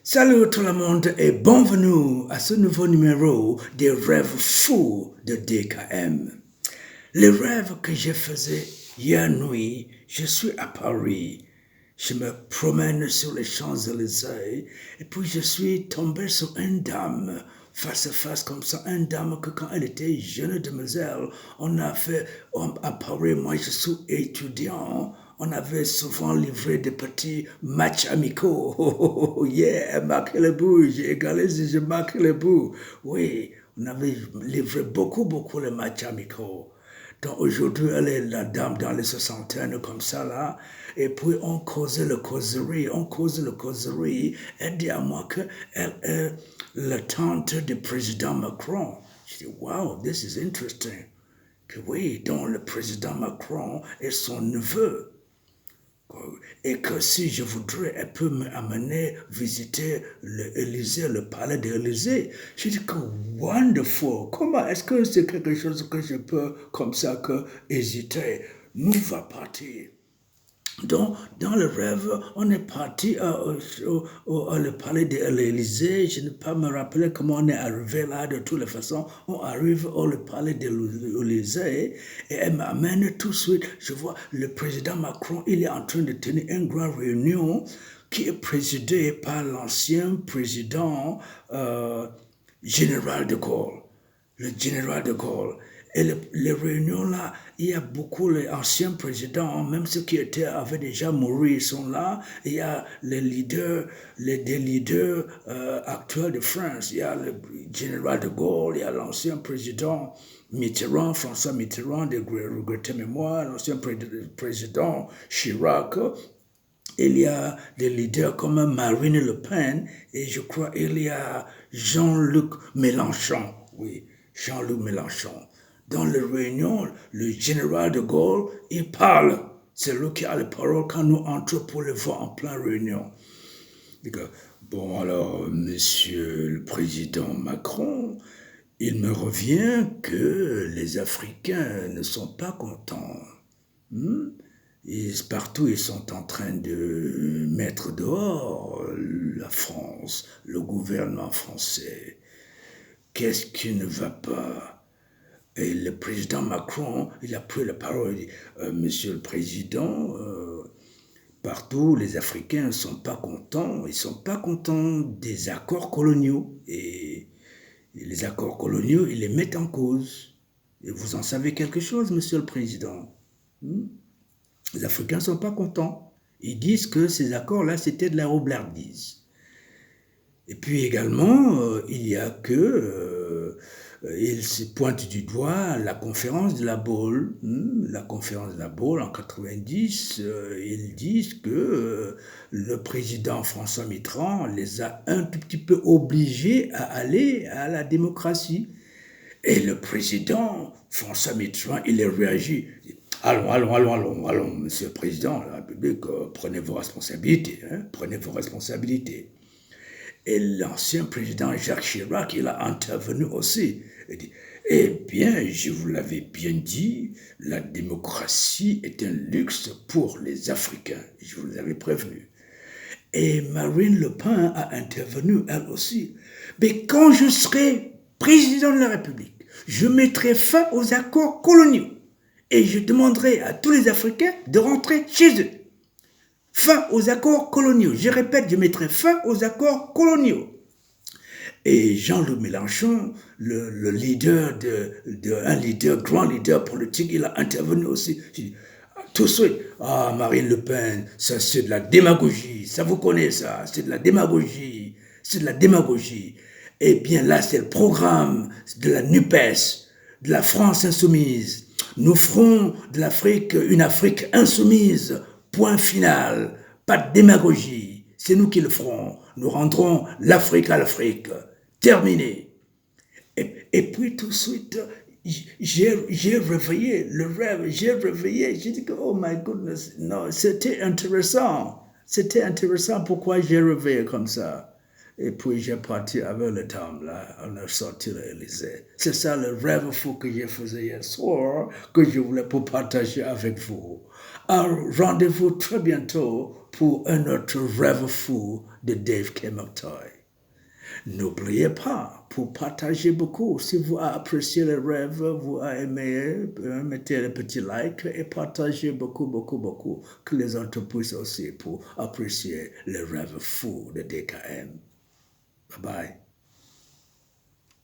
Salut tout le monde et bienvenue à ce nouveau numéro des rêves fous de DKM. Les rêves que je faisais hier nuit, je suis à Paris. Je me promène sur les Champs-Élysées et puis je suis tombé sur une dame, face à face comme ça, une dame que quand elle était jeune demoiselle, on a fait, à Paris, moi je suis étudiant, on avait souvent livré des petits matchs amicaux. Oh, yeah, marquer le bout, j'ai égalisé, j'ai marqué le bout. Oui, on avait livré beaucoup les matchs amicaux. Donc aujourd'hui, elle est la dame dans les soixantaines comme ça là. Et puis on causait le causerie. Elle dit à moi qu'elle est la tante du président Macron. Je dis, wow, this is interesting. Que oui, donc le président Macron est son neveu. Et que si je voudrais, elle peut m'amener visiter l'Élysée, le palais de l'Élysée. Je dis que wonderful. Comment est-ce que c'est quelque chose que je peux, comme ça, que hésiter? Nous va partir. Donc, dans le rêve, on est parti au palais de l'Élysée. Je ne peux pas me rappeler comment on est arrivé là de toutes les façons. On arrive au palais de l'Élysée et elle m'amène tout de suite. Je vois le président Macron, il est en train de tenir une grande réunion qui est présidée par l'ancien président général de Gaulle. Le général de Gaulle. Et les réunions là, il y a beaucoup d'anciens présidents, même ceux qui avaient déjà mouru, ils sont là. Il y a les leaders, des leaders actuels de France. Il y a le général de Gaulle, il y a l'ancien président Mitterrand, François Mitterrand, de regretter mémoire, l'ancien président Chirac. Il y a des leaders comme Marine Le Pen et je crois il y a Jean-Luc Mélenchon. Oui, Jean-Luc Mélenchon. Dans les réunions, le général de Gaulle, il parle. C'est lui qui a les paroles quand nous entrons pour le voir en pleine réunion. Bon, alors, monsieur le président Macron, il me revient que les Africains ne sont pas contents. Partout, ils sont en train de mettre dehors la France, le gouvernement français. Qu'est-ce qui ne va pas? Et le président Macron, il a pris la parole, il dit, Monsieur le Président, partout les Africains ne sont pas contents, ils ne sont pas contents des accords coloniaux. Et les accords coloniaux, ils les mettent en cause. Et vous en savez quelque chose, Monsieur le Président? Les Africains ne sont pas contents. Ils disent que ces accords-là, c'était de la roublardise. Et puis également, il y a que... ils se pointent du doigt la conférence de la Baule. La conférence de la Baule en 90, ils disent que le président François Mitterrand les a un tout petit peu obligés à aller à la démocratie. Et le président François Mitterrand, il a réagi. Allons, monsieur le président de la République, prenez vos responsabilités, prenez vos responsabilités. Et l'ancien président Jacques Chirac, il a intervenu aussi. Il dit, eh bien, je vous l'avais bien dit, la démocratie est un luxe pour les Africains. Je vous l'avais prévenu. Et Marine Le Pen a intervenu, elle aussi. Mais quand je serai président de la République, je mettrai fin aux accords coloniaux. Et je demanderai à tous les Africains de rentrer chez eux. Fin aux accords coloniaux. Je répète, je mettrai fin aux accords coloniaux. Et Jean-Luc Mélenchon, le leader, grand leader politique, il a intervenu aussi. Tout de suite, Marine Le Pen, ça c'est de la démagogie, ça vous connaît ça, c'est de la démagogie, c'est de la démagogie. Eh bien là, c'est le programme de la NUPES, de la France insoumise. Nous ferons de l'Afrique une Afrique insoumise, point final, pas de démagogie, c'est nous qui le ferons. Nous rendrons l'Afrique à l'Afrique. Terminé. Et puis tout de suite, j'ai réveillé le rêve, j'ai dit que, oh my goodness, non, c'était intéressant. C'était intéressant pourquoi j'ai réveillé comme ça. Et puis j'ai parti avec le temps, là, on a sorti l'Élysée. C'est ça le rêve fou que j'ai fait hier soir, que je voulais pour partager avec vous. Alors, rendez-vous très bientôt pour un autre rêve fou de Dave Kemotoy. N'oubliez pas, pour partager beaucoup, si vous appréciez le rêve, vous aimez, mettez le petit like et partagez beaucoup, beaucoup, beaucoup, que les autres puissent aussi pour apprécier le rêve fou de DKM. Bye bye.